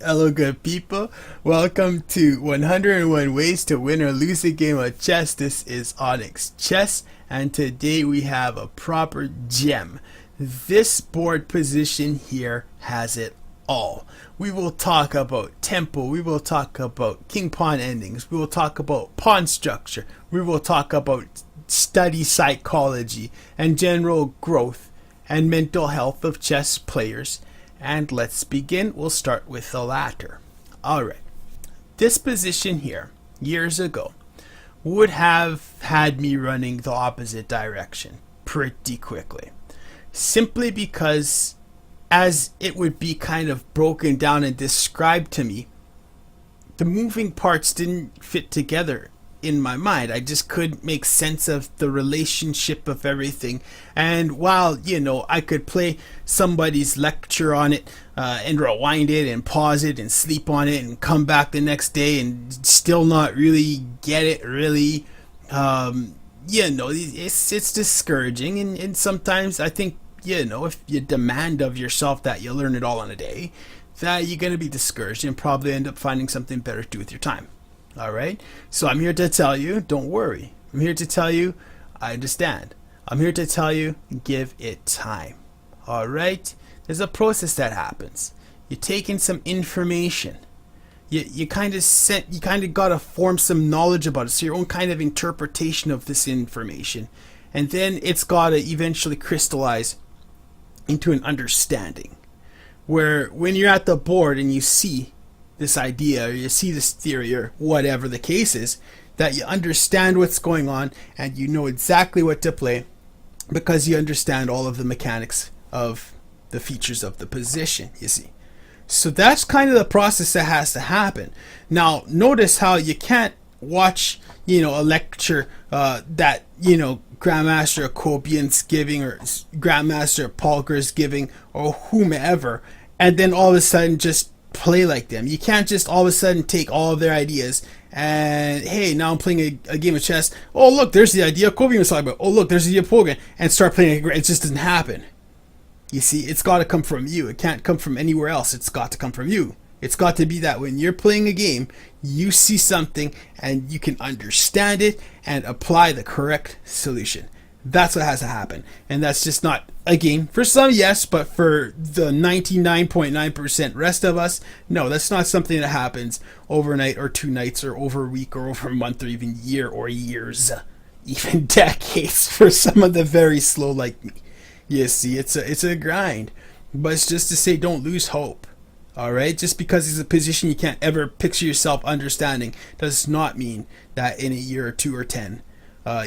Hello, good people. Welcome to 101 Ways to Win or Lose a Game of Chess. This is Onyx Chess, and today we have a proper gem. This board position here has it all. We will talk about tempo, we will talk about king-pawn endings, we will talk about pawn structure, we will talk about study psychology and general growth and mental health of chess players. And let's begin. We'll start with the latter. Alright, this position here, years ago, would have had me running the opposite direction pretty quickly. Simply because, as it would be kind of broken down and described to me, the moving parts didn't fit together in my mind. I just couldn't make sense of the relationship of everything. And while, I could play somebody's lecture on it and rewind it and pause it and sleep on it and come back the next day and still not really get it really, it's discouraging. And sometimes I think, if you demand of yourself that you learn it all in a day, that you're going to be discouraged and probably end up finding something better to do with your time. Alright, so I'm here to tell you, don't worry. I'm here to tell you, I understand. I'm here to tell you, give it time. Alright, there's a process that happens. You take in some information. You kind of gotta form some knowledge about it, so your own kind of interpretation of this information. And then it's gotta eventually crystallize into an understanding. Where when you're at the board and you see this idea, or you see this theory, or whatever the case is, that you understand what's going on and you know exactly what to play because you understand all of the mechanics of the features of the position, you see. So that's kind of the process that has to happen. Now, notice how you can't watch, a lecture that, Grandmaster Kobian's giving, or Grandmaster Polgar's giving, or whomever, and then all of a sudden just play like them. You can't just all of a sudden take all of their ideas and, hey, now I'm playing a game of chess. Oh, look, there's the idea Kobe was talking about. Oh, look, there's the idea Polgar, and start playing. It just doesn't happen. You see, it's got to come from you. It can't come from anywhere else. It's got to come from you. It's got to be that when you're playing a game, you see something and you can understand it and apply the correct solution. That's what has to happen. And that's just not a game. For some, yes, but for the 99.9% rest of us, no, that's not something that happens overnight or 2 nights or over a week or over a month or even year or years, even decades for some of the very slow like me. You see, it's a grind. But it's just to say, don't lose hope. Alright, just because it's a position you can't ever picture yourself understanding does not mean that in a year or 2 or 10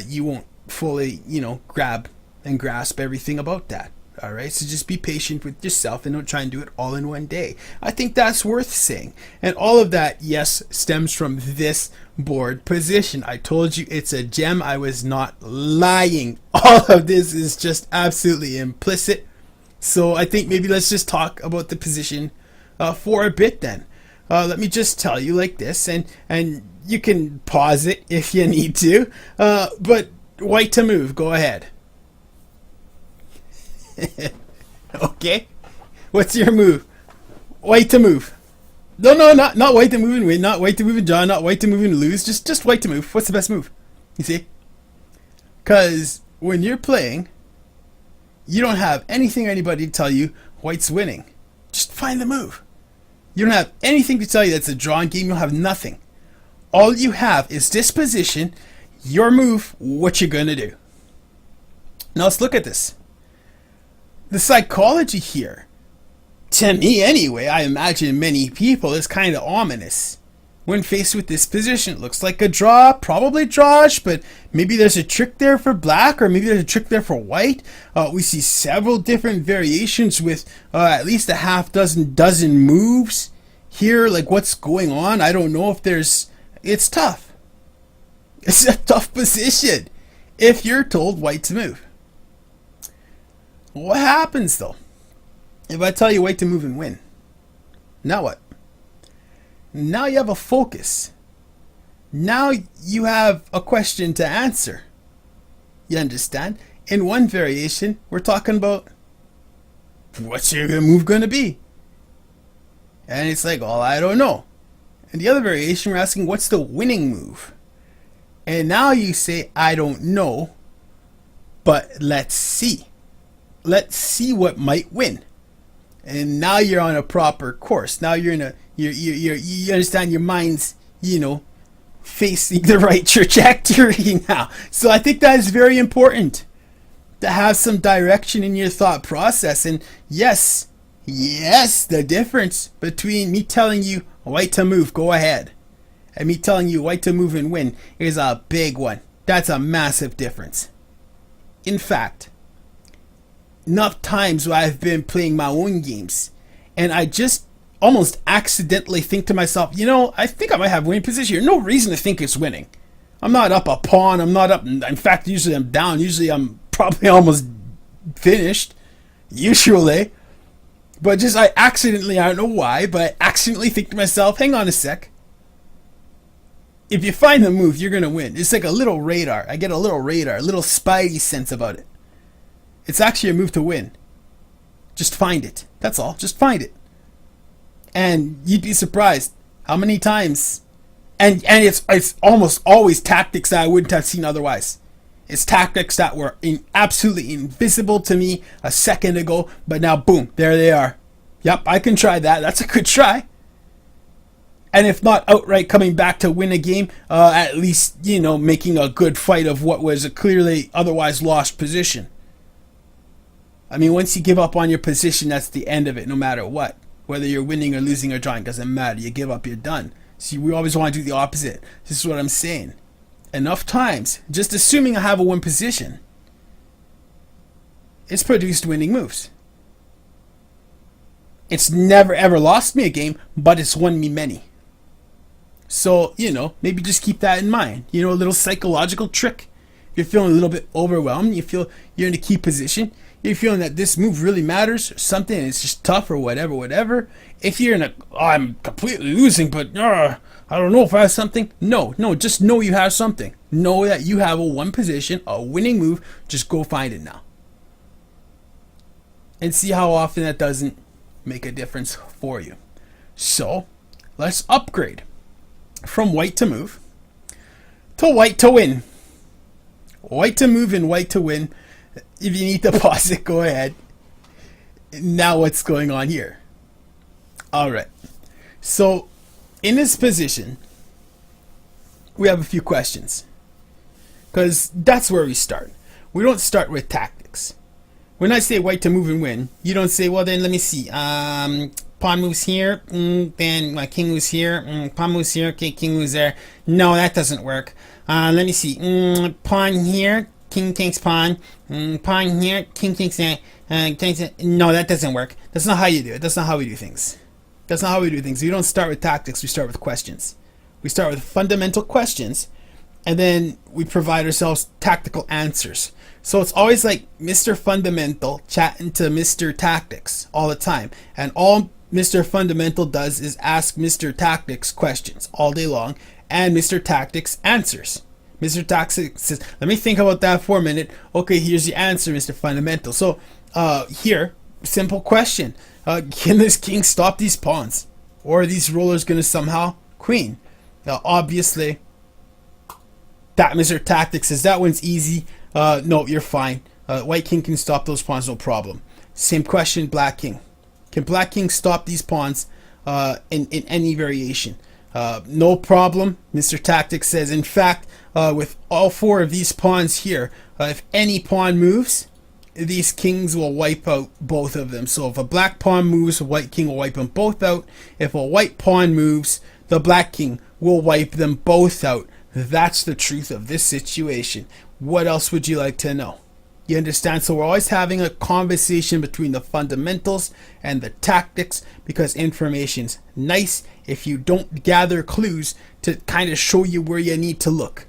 you won't fully, grab and grasp everything about that. Alright, so just be patient with yourself and don't try and do it all in one day. I think that's worth saying. And all of that, yes, stems from this board position. I told you it's a gem. I was not lying. All of this is just absolutely implicit. So I think maybe let's just talk about the position for a bit then. Let me just tell you like this, and you can pause it if you need to, but white to move, go ahead. Okay, what's your move? White to move. No, not white to move and win, not white to move and draw, not white to move and lose, just white to move. What's the best move? You see? Because when you're playing, you don't have anything or anybody to tell you white's winning. Just find the move. You don't have anything to tell you that's a drawn game. You'll have nothing. All you have is this position, your move, what you're going to do. Now let's look at this. The psychology here, to me anyway, I imagine many people, is kind of ominous. When faced with this position, it looks like a draw, probably drawish, but maybe there's a trick there for black, or maybe there's a trick there for white. We see several different variations with at least a half dozen moves here. Like, what's going on? I don't know if there's... It's tough. It's a tough position if you're told white to move. What happens, though, if I tell you white to move and win? Now what? Now you have a focus. Now you have a question to answer. You understand? In one variation, we're talking about what's your move going to be? And it's like, well, I don't know. And the other variation, we're asking, what's the winning move? And now you say, I don't know, but let's see. Let's see what might win. And now you're on a proper course. Now you're in a, you understand your mind's, facing the right trajectory now. So I think that is very important to have some direction in your thought process. And yes, the difference between me telling you white to move, go ahead, and me telling you white to move and win is a big one. That's a massive difference. In fact, enough times where I've been playing my own games and I just almost accidentally think to myself, I think I might have winning position here. No reason to think it's winning. I'm not up a pawn. I'm not up. In fact, usually I'm down. Usually I'm probably almost finished. Usually. But just I don't know why, but I accidentally think to myself, hang on a sec. If you find the move, you're going to win. It's like a little radar. I get a little radar, a little spidey sense about it. It's actually a move to win. Just find it. That's all. Just find it. And you'd be surprised how many times, and it's almost always tactics that I wouldn't have seen otherwise. It's tactics that were absolutely invisible to me a second ago, but now boom, there they are. Yep, I can try that. That's a good try. And if not outright coming back to win a game, at least, making a good fight of what was a clearly otherwise lost position. I mean, once you give up on your position, that's the end of it, no matter what. Whether you're winning or losing or drawing, doesn't matter. You give up, you're done. See, we always want to do the opposite. This is what I'm saying. Enough times, just assuming I have a win position, it's produced winning moves. It's never ever lost me a game, but it's won me many. So, maybe just keep that in mind. A little psychological trick. You're feeling a little bit overwhelmed. You feel you're in a key position. You're feeling that this move really matters or something, and it's just tough or whatever. If you're in I'm completely losing, but I don't know if I have something. No, just know you have something. Know that you have a one position, a winning move. Just go find it now. And see how often that doesn't make a difference for you. So, let's upgrade from white to move to white to win. White to move and white to win. If you need to pause it, go ahead. Now what's going on here? Alright. So, in this position, we have a few questions. Because that's where we start. We don't start with tactics. When I say white to move and win, you don't say, well then let me see. Pawn moves here, then my king moves here, pawn moves here, okay, king moves there. No, that doesn't work. Let me see. Pawn here, king takes pawn. Pawn here, king takes that. No, that doesn't work. That's not how you do it. That's not how we do things. That's not how we do things. We don't start with tactics. We start with questions. We start with fundamental questions, and then we provide ourselves tactical answers. So it's always like Mr. Fundamental chatting to Mr. Tactics all the time. And all Mr. Fundamental does is ask Mr. Tactics questions all day long, and Mr. Tactics answers. Mr. Tactics says, let me think about that for a minute. Okay, here's the answer, Mr. Fundamental. So here, simple question. Can this king stop these pawns? Or are these rollers going to somehow queen? Now, obviously, that Mr. Tactics says that one's easy. No, you're fine. White king can stop those pawns, no problem. Same question, black king. Can black king stop these pawns in any variation? No problem. Mr. Tactics says, in fact, with all four of these pawns here, if any pawn moves, these kings will wipe out both of them. So if a black pawn moves, a white king will wipe them both out. If a white pawn moves, the black king will wipe them both out. That's the truth of this situation. What else would you like to know? You understand? So we're always having a conversation between the fundamentals and the tactics, because information's nice. If you don't gather clues to kind of show you where you need to look,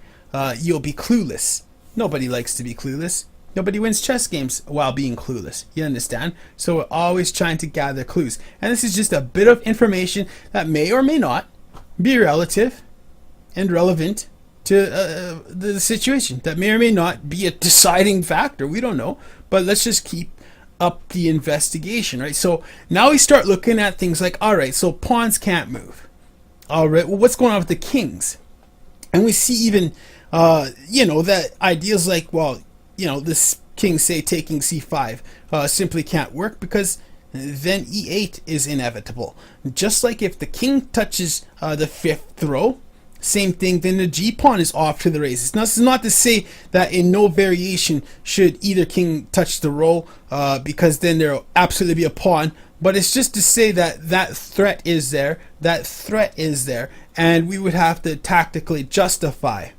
you'll be clueless. Nobody likes to be clueless. Nobody wins chess games while being clueless. You understand? So we're always trying to gather clues. And this is just a bit of information that may or may not be relative and relevant to the situation. That may or may not be a deciding factor. We don't know. But let's just keep up the investigation, right? So now we start looking at things like, all right, so pawns can't move. All right, well, what's going on with the kings? And we see even, that ideas like, well, this king, say, taking c5 simply can't work because then e8 is inevitable. Just like if the king touches the fifth row, same thing, then the g pawn is off to the races. Now, this is not to say that in no variation should either king touch the row, because then there'll absolutely be a pawn. But it's just to say that that threat is there, and we would have to tactically justify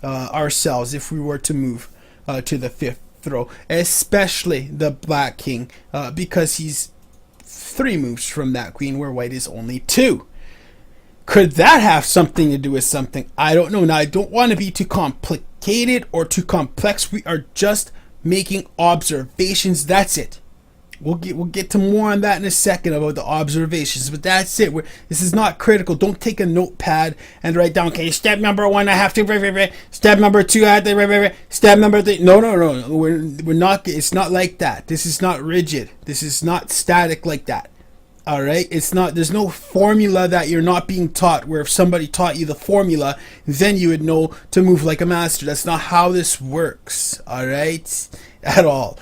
ourselves if we were to move to the fifth row, especially the black king, because he's 3 moves from that queen where white is only 2. Could that have something to do with something? I don't know. Now, I don't want to be too complicated or too complex. We are just making observations. That's it. We'll get to more on that in a second about the observations, but that's it. This is not critical. Don't take a notepad and write down, okay, step number 1, I have to, step number 2, I have to, step number 3. No. We're not, it's not like that. This is not rigid. This is not static like that. All right, it's not, there's no formula that you're not being taught where if somebody taught you the formula, then you would know to move like a master. That's not how this works. All right, at all.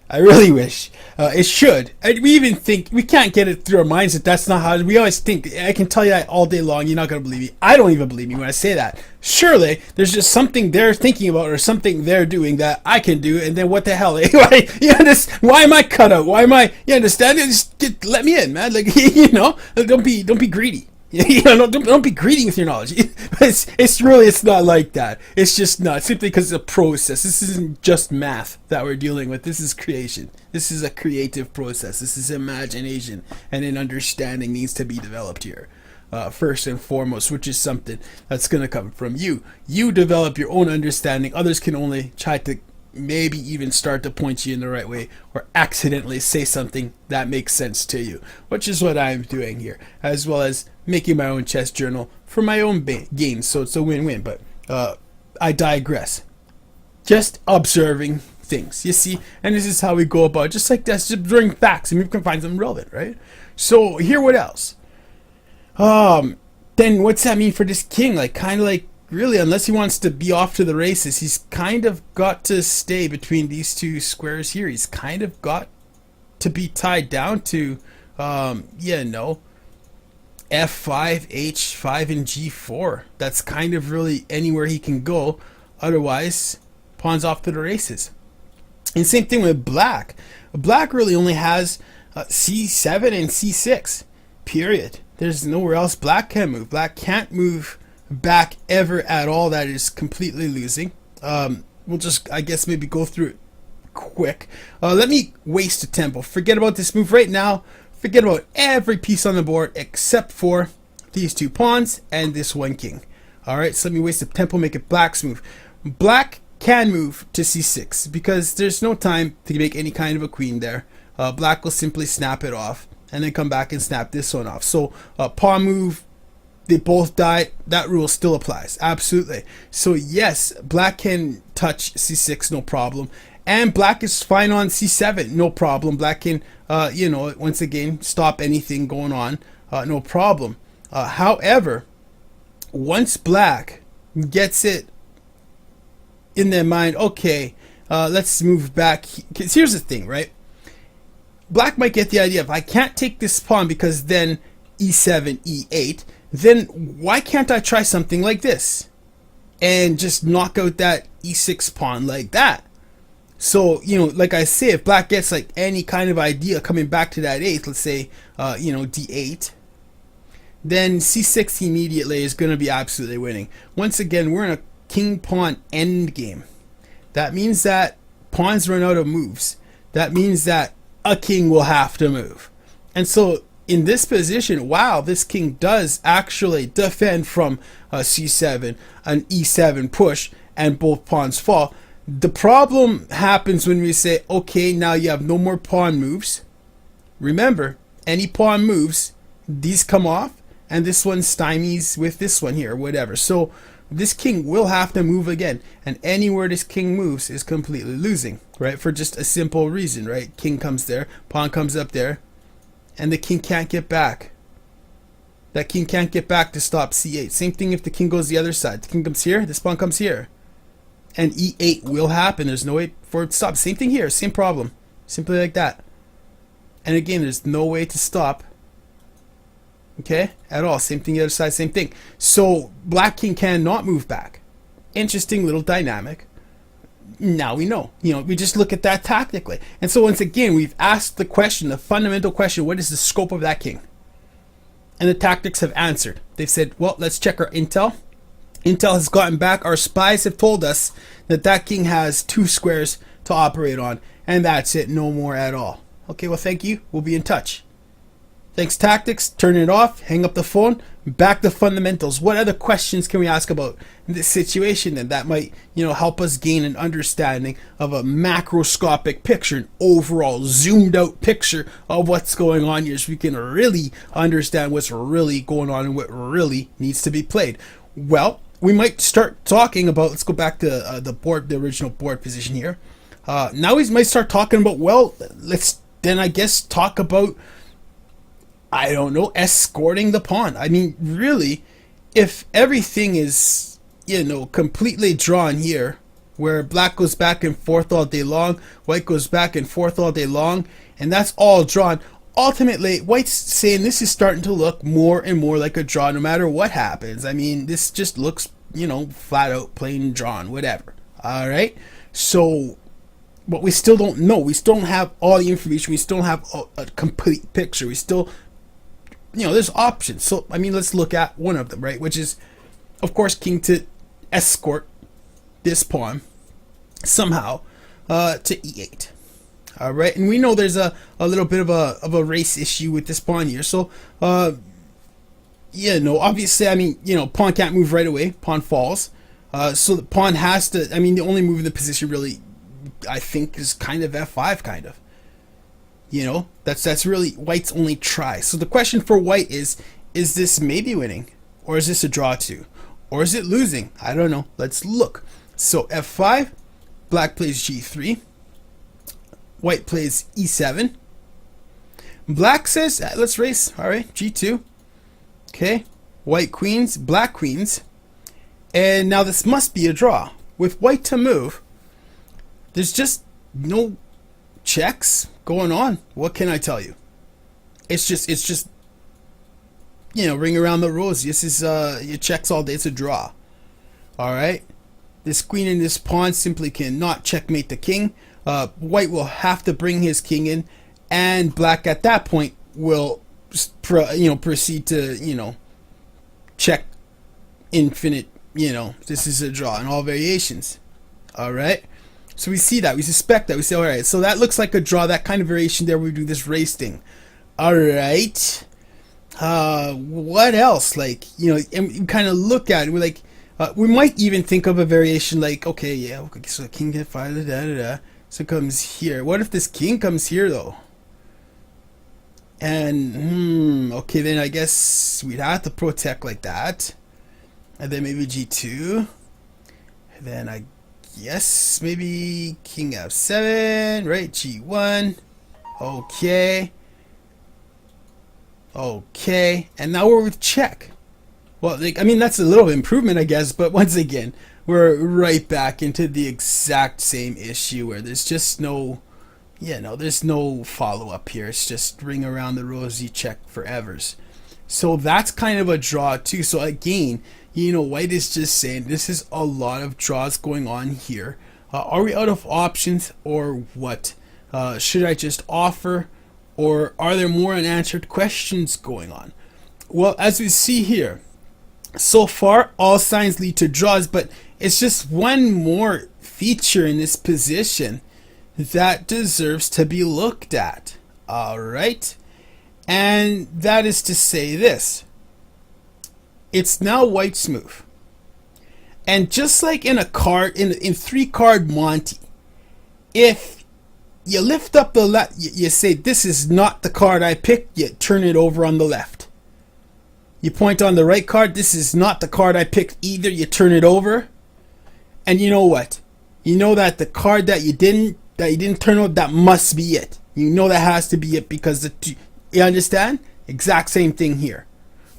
I really wish it should. We even think, we can't get it through our minds that that's not how, we always think. I can tell you that all day long. You're not going to believe me. I don't even believe me when I say that. Surely there's just something they're thinking about or something they're doing that I can do, and then what the hell? Why am I cut out? Why am I, you understand? Just let me in, man. Like, don't be greedy. Don't be greedy with your knowledge. It's not like that. It's just not, simply because it's a process. This isn't just math that we're dealing with. This is creation. This is a creative process. This is imagination, and an understanding needs to be developed here. First and foremost, which is something that's going to come from you. You develop your own understanding. Others can only try to maybe even start to point you in the right way, or accidentally say something that makes sense to you, which is what I'm doing here, as well as making my own chess journal for my own gains. So it's a win-win, but I digress. Just observing things, you see, and this is how we go about, just like this, just observing facts, and we can find them relevant, right? So here, what else? Then what's that mean for this king? Like, kind of like, really, unless he wants to be off to the races, he's kind of got to stay between these two squares here. He's kind of got to be tied down to, f5, h5, and g4. That's kind of really anywhere he can go. Otherwise, pawns off to the races. And same thing with black. Black really only has c7 and c6, period. There's nowhere else black can move. Black can't move back ever at all. That is completely losing. We'll just, I guess, maybe go through it quick. Let me waste a tempo. Forget about this move right now. Forget about every piece on the board except for these 2 pawns and this 1 king. Alright, so let me waste the tempo, make it black's move. Black can move to c6 because there's no time to make any kind of a queen there. Black will simply snap it off and then come back and snap this one off. So pawn move, they both die. That rule still applies. Absolutely. So yes, black can touch c6, no problem. And black is fine on c7, no problem. Black can, once again, stop anything going on, no problem. However, once black gets it in their mind, okay, let's move back. Because here's the thing, right? Black might get the idea, if I can't take this pawn because then e7, e8, then why can't I try something like this and just knock out that e6 pawn like that? So, like I say, if black gets like any kind of idea coming back to that 8th, let's say, d8, then c6 immediately is going to be absolutely winning. Once again, we're in a king-pawn endgame. That means that pawns run out of moves. That means that a king will have to move. And so in this position, wow, this king does actually defend from c7, an e7 push, and both pawns fall. The problem happens when we say, okay, now you have no more pawn moves. Remember, any pawn moves, these come off, and this one stymies with this one here, whatever. So this king will have to move again, and anywhere this king moves is completely losing. right? For just a simple reason, right? King comes there, pawn comes up there, and the king can't get back. That king can't get back to stop c8. Same thing if the king goes the other side. The king comes here, this pawn comes here. And e8 will happen. There's no way for it to stop. Same thing here, same problem. Simply like that. And again, there's no way to stop. Okay? At all. Same thing the other side, same thing. So black king cannot move back. Interesting little dynamic. Now we know. We just look at that tactically. And so once again, we've asked the question, the fundamental question, what is the scope of that king? And the tactics have answered. They've said, well, let's check our intel. Intel has gotten back. Our spies have told us that that king has 2 squares to operate on. And that's it. No more at all. Okay, well, thank you. We'll be in touch. Thanks, tactics. Turn it off. Hang up the phone. Back to fundamentals. What other questions can we ask about this situation then that might, help us gain an understanding of a macroscopic picture, an overall zoomed out picture of what's going on here, so we can really understand what's really going on and what really needs to be played. Well, we might start talking about, let's go back to the original board position here. Now we might start talking about, well, let's then I guess talk about, I don't know, escorting the pawn. I mean, really, if everything is, completely drawn here, where black goes back and forth all day long, white goes back and forth all day long, and that's all drawn, ultimately, white's saying this is starting to look more and more like a draw no matter what happens. I mean, this just looks, flat out plain drawn, whatever. All right? So, but we still don't know. We still don't have all the information. We still don't have a complete picture. We still, there's options. So, I mean, let's look at one of them, right? Which is, of course, king to escort this pawn somehow to e8. All right, and we know there's a little bit of a race issue with this pawn here. So, obviously, I mean, pawn can't move right away. Pawn falls. So the pawn has to, I mean, the only move in the position really, I think, is kind of f5, kind of. That's really white's only try. So the question for white is this maybe winning? Or is this a draw too? Or is it losing? I don't know. Let's look. So f5, black plays g3. White plays e7. Black says, let's race. All right, g2. Okay, white queens, black queens. And now this must be a draw. With white to move, there's just no checks going on. What can I tell you? It's just ring around the rosy. This is your checks all day. It's a draw. All right, this queen and this pawn simply cannot checkmate the king. White will have to bring his king in, and black at that point will proceed to check infinite. This is a draw in all variations. All right, so we see that, we suspect that, we say, all right, so that looks like a draw. That kind of variation there, we do this race thing. All right, what else? Like, and we kind of look at it, we're like, we might even think of a variation like, okay, yeah, okay, so the king get five, so it comes here. What if this king comes here though? And okay, then I guess we'd have to protect like that, and then maybe g2, and then I guess maybe king f7, right? G1. Okay, and now we're with check. Well, I mean, that's a little improvement, I guess, but once again, we're right back into the exact same issue where there's just no, there's no follow-up here. It's just ring around the rosy, check forevers. So that's kind of a draw too. So again, white is just saying this is a lot of draws going on here. Are we out of options or what? Should I just offer, or are there more unanswered questions going on? Well, as we see here, so far all signs lead to draws, but it's just one more feature in this position that deserves to be looked at. All right, and that is to say this: it's now white's move, and just like in a card, in 3-card Monty, if you lift up the left, you say this is not the card I picked, you turn it over on the left. You point on the right card, this is not the card I picked either, you turn it over. And you know what? You know that the card that you didn't that you didn't turn out, that must be it. You know that has to be it because you understand? Exact same thing here.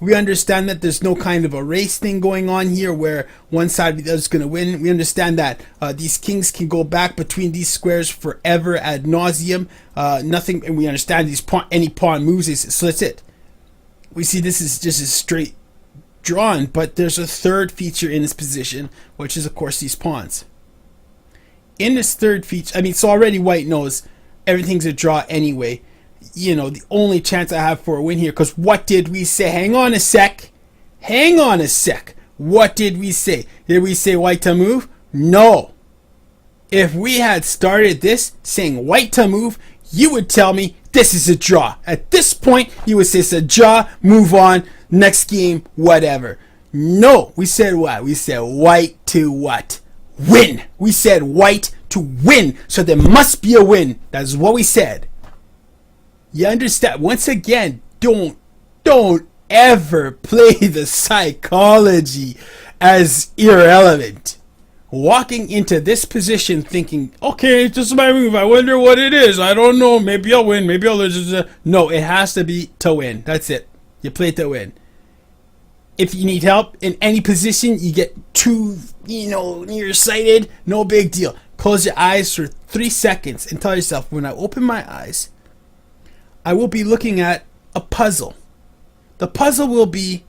We understand that there's no kind of a race thing going on here where one side or the other is going to win. We understand that these kings can go back between these squares forever ad nauseum. Nothing, and we understand these any pawn moves is, so that's it. We see this is just as straight drawn, but there's a third feature in this position, which is of course these pawns. In this third feature, I mean, so already white knows everything's a draw anyway. You know, the only chance I have for a win here, because what did we say? Hang on a sec. Hang on a sec. What did we say? Did we say white to move? No. If we had started this saying white to move, you would tell me this is a draw. At this point, you would say it's a draw, move on, next game, whatever. No, we said what? We said white to what? Win. We said white to win. So there must be a win. That's what we said. You understand? Once again, don't ever play the psychology as irrelevant. Walking into this position thinking, okay, it's just my move. I wonder what it is. I don't know. Maybe I'll win. Maybe I'll lose. No, it has to be to win. That's it. You play to win. If you need help in any position, you get too, nearsighted. No big deal. Close your eyes for 3 seconds and tell yourself, when I open my eyes, I will be looking at a puzzle. The puzzle will be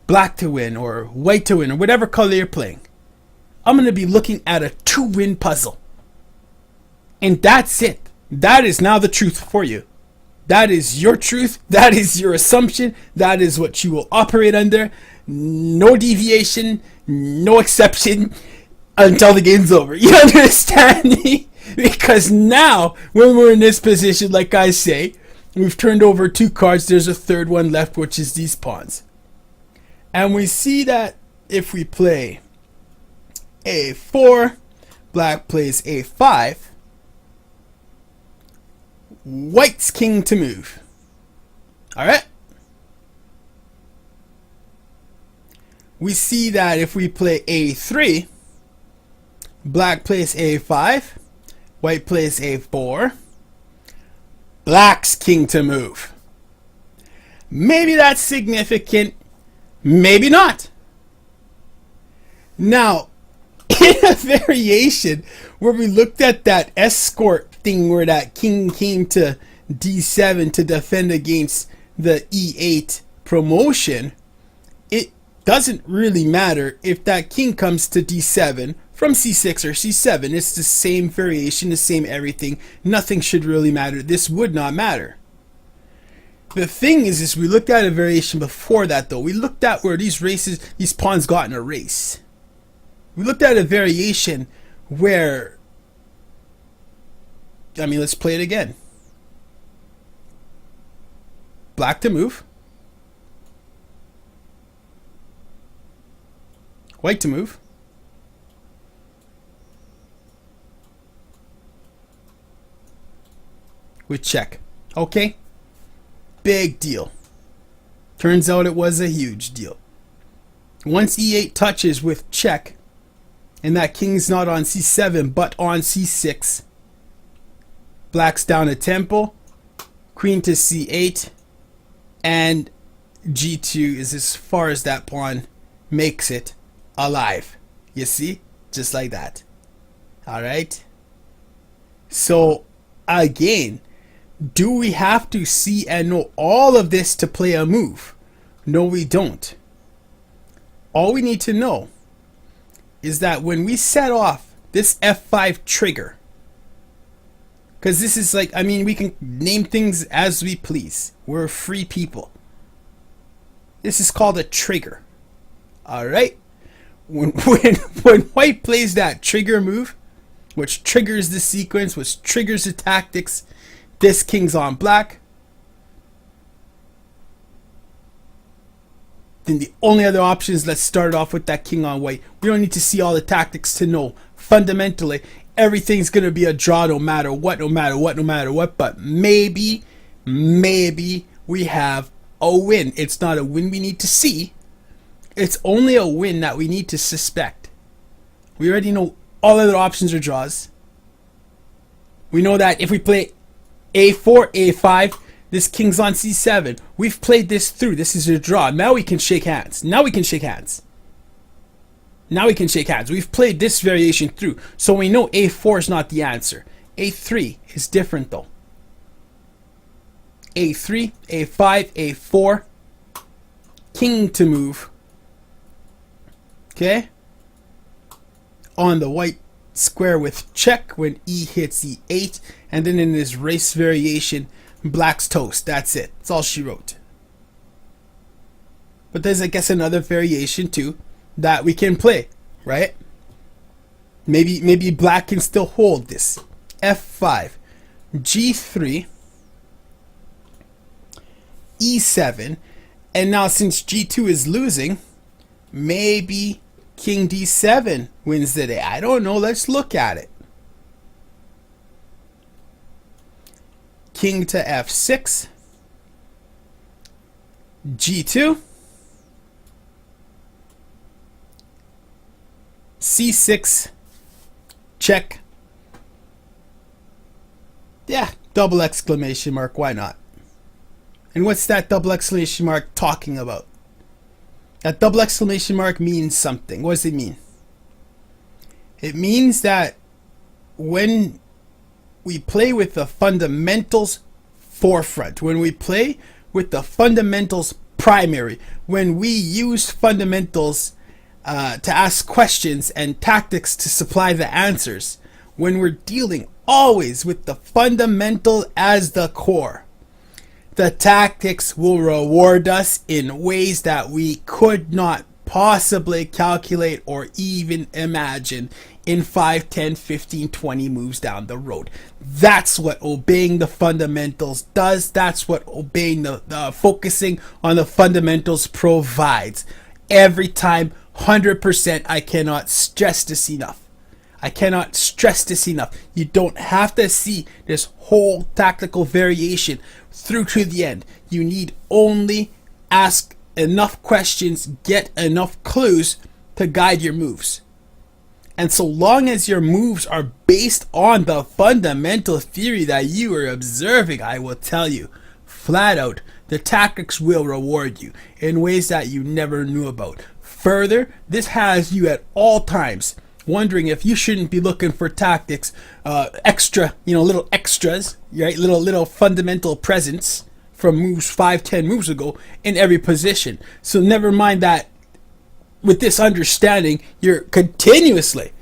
black to win or white to win or whatever color you're playing. I'm going to be looking at a 2-win puzzle. And that's it. That is now the truth for you. That is your truth. That is your assumption. That is what you will operate under. No deviation, no exception until the game's over. You understand me? Because now, when we're in this position, like I say, we've turned over 2 cards. There's a third one left, which is these pawns. And we see that if we play a4, black plays a5, white's king to move. Alright? We see that if we play a3, black plays a5, white plays a4, black's king to move. Maybe that's significant, maybe not. Now, in a variation where we looked at that escort thing where that king came to d7 to defend against the e8 promotion, it doesn't really matter if that king comes to d7 from c6 or c7. It's the same variation, the same everything. Nothing should really matter. This would not matter. The thing is we looked at a variation before that though. We looked at where these pawns got in a race. We looked at a variation where, let's play it again. Black to move. White to move. With check. Okay? Big deal. Turns out it was a huge deal. Once e8 touches with check, and that king's not on c7 but on c6, black's down a tempo, queen to c8, and g2 is as far as that pawn makes it alive. You see? Just like that. Alright? So, again, do we have to see and know all of this to play a move? No, we don't. All we need to know is that when we set off this F5 trigger, because this is like, we can name things as we please. We're free people. This is called a trigger. Alright? When white plays that trigger move, which triggers the sequence, which triggers the tactics, this king's on black, then the only other option is let's start off with that king on white. We don't need to see all the tactics to know. Fundamentally, everything's going to be a draw no matter what, but maybe we have a win. It's not a win we need to see. It's only a win that we need to suspect. We already know all other options are draws. We know that if we play a4, a5, this king's on c7. We've played this through. This is a draw. Now we can shake hands. Now we can shake hands. Now we can shake hands. We've played this variation through. So we know a4 is not the answer. a3 is different though. a3, a5, a4. King to move. Okay? On the white square with check when e hits e8. And then in this race variation, black's toast. That's it. That's all she wrote. But there's, I guess, another variation too that we can play, right? Maybe black can still hold this. f5, g3, e7, and now since g2 is losing, maybe king d7 wins the day. I don't know. Let's look at it. King to f6, g2, c6, check. Yeah, double exclamation mark, why not? And what's that double exclamation mark talking about? That double exclamation mark means something. What does it mean? It means that when we play with the fundamentals forefront, when we play with the fundamentals primary, when we use fundamentals to ask questions and tactics to supply the answers, when we're dealing always with the fundamental as the core, the tactics will reward us in ways that we could not possibly calculate or even imagine in 5, 10, 15, 20 moves down the road. That's what obeying the fundamentals does. That's what obeying the focusing on the fundamentals provides. Every time, 100%. I cannot stress this enough. I cannot stress this enough. You don't have to see this whole tactical variation through to the end. You need only ask enough questions, get enough clues to guide your moves. And so long as your moves are based on the fundamental theory that you are observing, I will tell you, flat out, the tactics will reward you in ways that you never knew about. Further, this has you at all times wondering if you shouldn't be looking for tactics, extra, little extras, right? Little fundamental presence from moves 5, 10 moves ago in every position. So never mind that. With this understanding, you're continuously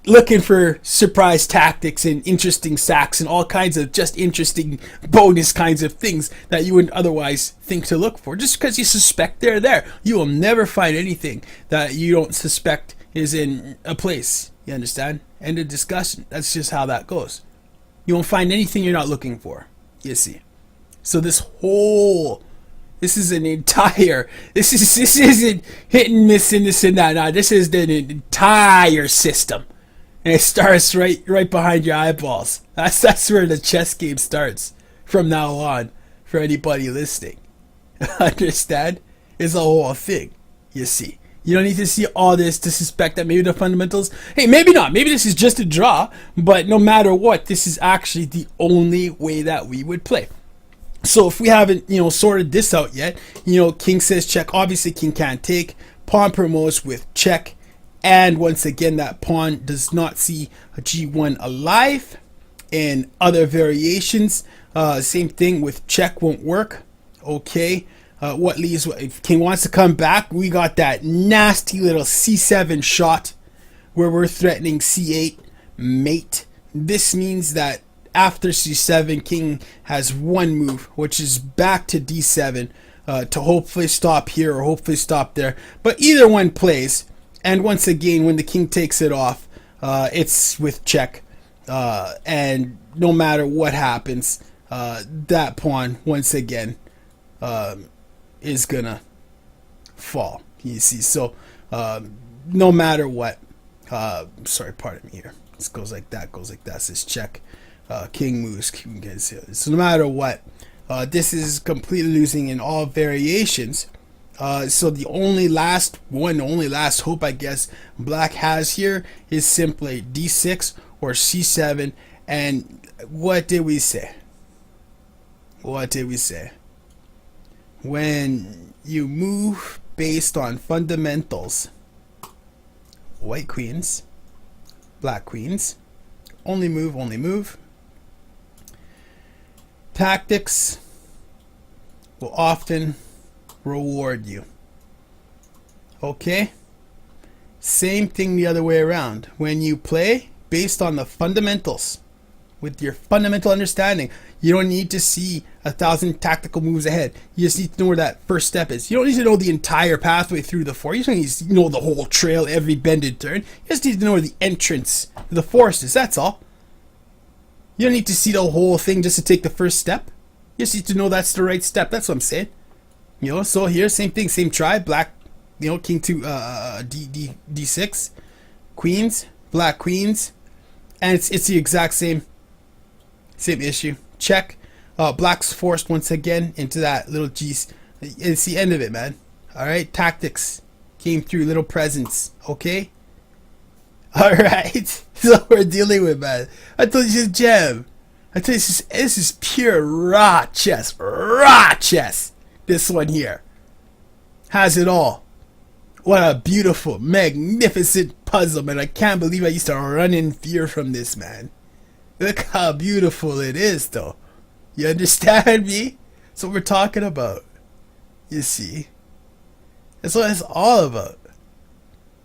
looking for surprise tactics and interesting sacks and all kinds of just interesting bonus kinds of things that you wouldn't otherwise think to look for. Just because you suspect they're there, you will never find anything that you don't suspect is in a place. You understand? End of discussion. That's just how that goes. You won't find anything you're not looking for. You see. So this isn't hit and miss and this and that. No, this is the entire system. And it starts right behind your eyeballs. That's where the chess game starts from now on for anybody listening. Understand? It's a whole thing, you see. You don't need to see all this to suspect that maybe the fundamentals, hey, maybe not. Maybe this is just a draw. But no matter what, this is actually the only way that we would play. So if we haven't, sorted this out yet, king says check. Obviously, king can't take. Pawn promotes with check. And once again, that pawn does not see a g1 alive. And other variations, same thing with check won't work. Okay. What leaves, if king wants to come back, we got that nasty little c7 shot where we're threatening c8 mate. This means that after c7, king has one move, which is back to d7 to hopefully stop here or hopefully stop there. But either one plays. And once again, when the king takes it off, it's with check. And no matter what happens, that pawn, once again, is gonna fall. You see, so no matter what, sorry, pardon me here. This goes like that, says check. King moves, king gets hit. So no matter what, this is completely losing in all variations. So the only last hope, I guess, black has here is simply d6 or c7 And what did we say? What did we say? When you move based on fundamentals, white queens, black queens, only move, only move. Tactics will often reward you. Okay? Same thing the other way around. When you play based on the fundamentals, with your fundamental understanding, you don't need to see 1,000 tactical moves ahead. You just need to know where that first step is. You don't need to know the entire pathway through the forest. You don't need to know the whole trail, every bended turn. You just need to know where the entrance to the forest is. That's all. You don't need to see the whole thing just to take the first step. You just need to know that's the right step. That's what I'm saying. You know, so here, same thing, same tribe, black, you know, king to D6, queens, black queens, and it's the exact same issue. Check. Black's forced once again into that little G's. It's the end of it, man. All right, tactics came through, little presence. Okay. All right, so what we're dealing with, man. I told you this is gem. I tell you this is pure raw chess. Raw chess. This one here has it all. What a beautiful, magnificent puzzle, man. I can't believe I used to run in fear from this, man. Look how beautiful it is, though. You understand me? That's what we're talking about. You see? That's what it's all about.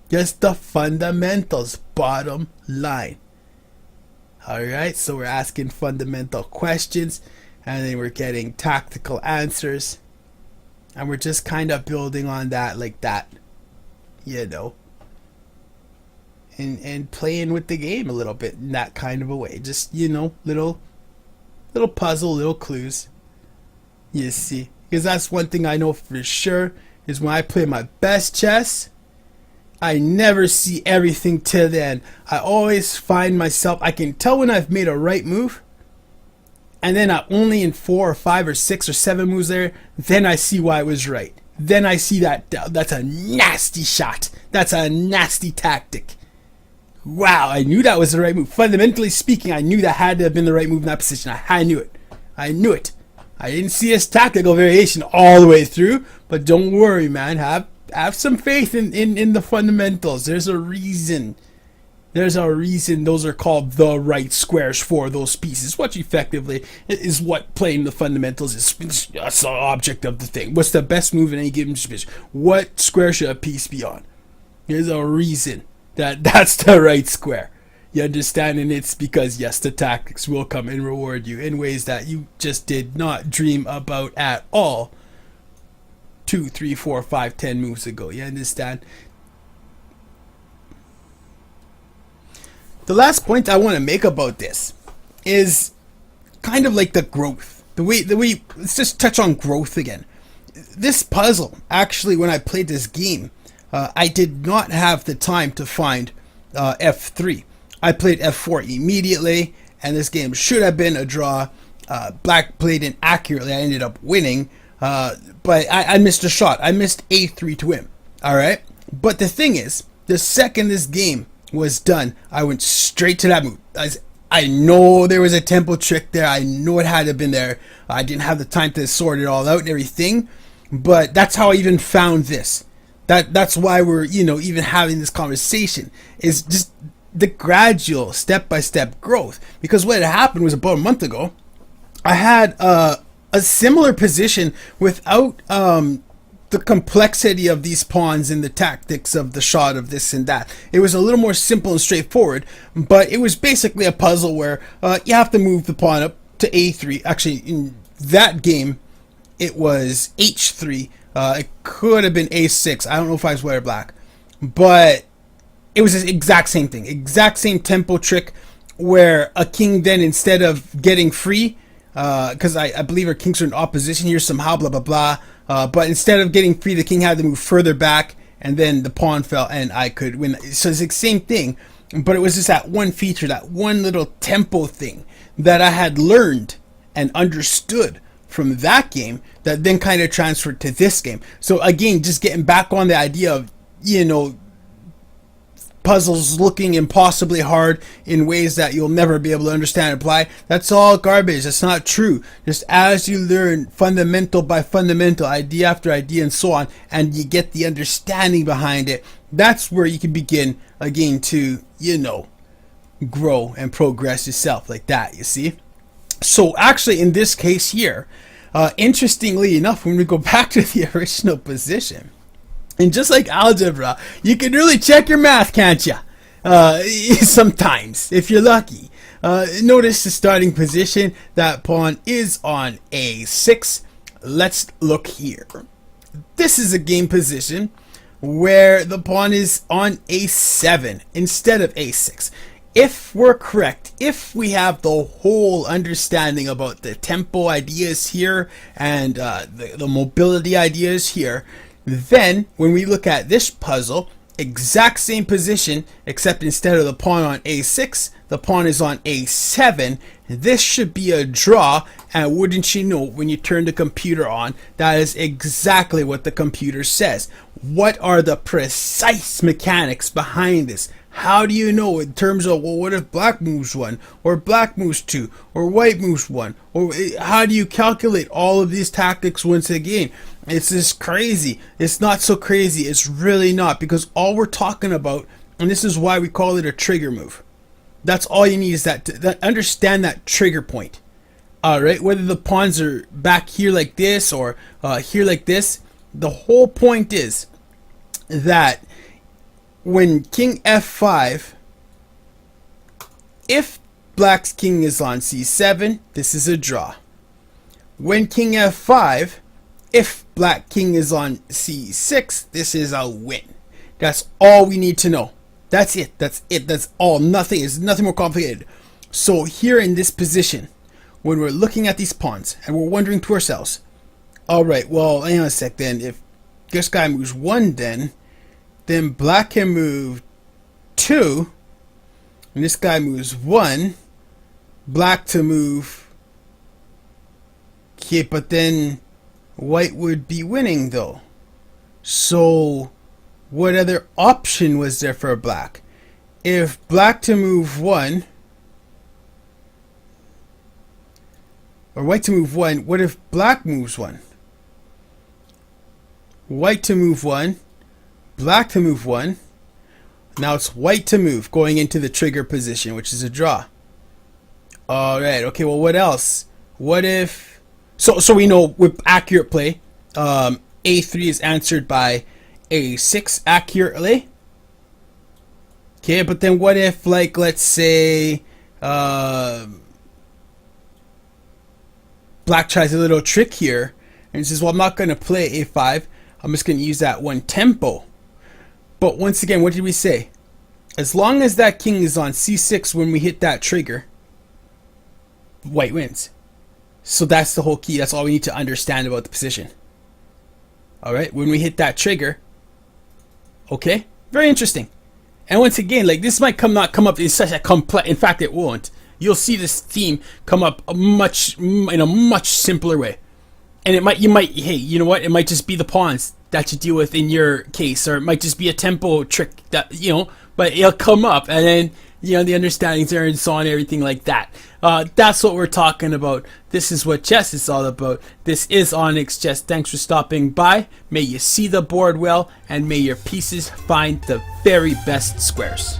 Just the fundamentals, bottom line. Alright, so we're asking fundamental questions, and then we're getting tactical answers. And we're just kind of building on that like that. You know. And playing with the game a little bit in that kind of a way. Just, you know, little puzzle, little clues. You see. Because that's one thing I know for sure, is when I play my best chess, I never see everything till the end. I always find myself, I can tell when I've made a right move, and then I only in 4 or 5 or 6 or 7 moves there, then I see why I was right. Then I see that's a nasty shot. That's a nasty tactic. Wow, I knew that was the right move. Fundamentally speaking, I knew that had to have been the right move in that position. I knew it. I knew it. I didn't see his tactical variation all the way through, but don't worry, man. Have some faith in the fundamentals. There's a reason. There's a reason those are called the right squares for those pieces, which effectively is what playing the fundamentals is. That's the object of the thing. What's the best move in any given position? What square should a piece be on? There's a reason that's the right square. You understand? And it's because, yes, the tactics will come and reward you in ways that you just did not dream about at all 2, 3, 4, 5, 10 moves ago. You understand? The last point I want to make about this is kind of like the growth. The way let's just touch on growth again. This puzzle, actually, when I played this game, I did not have the time to find F3. I played F4 immediately, and this game should have been a draw. Black played inaccurately. I ended up winning, but I missed a shot. I missed A3 to win. All right, but the thing is, the second this game was done, I went straight to that move. I know there was a tempo trick there. I know it had to have been there. I didn't have the time to sort it all out and everything, but that's how I even found this. That's why we're, you know, even having this conversation, is just the gradual step-by-step growth. Because what had happened was about a month ago, I had a similar position without the complexity of these pawns and the tactics of the shot of this and that. It was a little more simple and straightforward, but it was basically a puzzle where you have to move the pawn up to A3. Actually, in that game, it was H3. It could have been A6. I don't know if I was white or black, but it was the exact same thing, exact same tempo trick, where a king then, instead of getting free, because I believe our kings are in opposition here somehow, blah blah blah, but instead of getting free, the king had to move further back, and then the pawn fell, and I could win. So it's the same thing, but it was just that one feature, that one little tempo thing that I had learned and understood from that game that then kind of transferred to this game. So again, just getting back on the idea of, you know, puzzles looking impossibly hard in ways that you'll never be able to understand and apply. That's all garbage. That's not true. Just as you learn fundamental by fundamental, idea after idea and so on, and you get the understanding behind it, that's where you can begin again to, you know, grow and progress yourself like that, you see. So actually in this case here, interestingly enough, when we go back to the original position, and just like algebra, you can really check your math, can't you? Sometimes, if you're lucky. Notice the starting position. That pawn is on a6. Let's look here. This is a game position where the pawn is on a7 instead of a6. If we're correct, if we have the whole understanding about the tempo ideas here and the mobility ideas here, then when we look at this puzzle, exact same position, except instead of the pawn on a6, the pawn is on a7. This should be a draw, and wouldn't you know, when you turn the computer on, that is exactly what the computer says. What are the precise mechanics behind this? How do you know in terms of, well, what if black moves 1, or black moves 2, or white moves 1, or how do you calculate all of these tactics once again? It's just crazy. It's not so crazy. It's really not, because all we're talking about, and this is why we call it a trigger move. That's all you need, is that understand that trigger point. Alright, whether the pawns are back here like this or here like this, the whole point is that when king f5, if black's king is on c7, this is a draw. When king f5, if black king is on c6, this is a win. That's all we need to know. That's it. That's it. That's all. Nothing is nothing more complicated. So here in this position, when we're looking at these pawns and we're wondering to ourselves, all right, well, hang on a sec. Then if this guy moves 1, then black can move 2, and this guy moves 1, black to move. Okay, but then white would be winning though. So what other option was there for black? If black to move 1, or white to move 1, what if black moves 1? White to move 1, black to move 1. Now it's white to move, going into the trigger position, which is a draw. Alright, okay, well, what else? What if... So we know with accurate play, a3 is answered by a6 accurately. Okay, but then what if, like, let's say, black tries a little trick here and says, well, I'm not going to play a5. I'm just going to use that one tempo. But once again, what did we say? As long as that king is on c6 when we hit that trigger, white wins. So that's the whole key. That's all we need to understand about the position. Alright, when we hit that trigger, okay, very interesting. And once again, like, this might not come up in such a complex, in fact it won't. You'll see this theme come up in a much simpler way. And hey, you know what, it might just be the pawns that you deal with in your case, or it might just be a tempo trick that, you know, but it'll come up, and then, you know, the understandings there and so on, everything like that. That's what we're talking about. This is what chess is all about. This is Onyx Chess. Thanks for stopping by. May you see the board well, and may your pieces find the very best squares.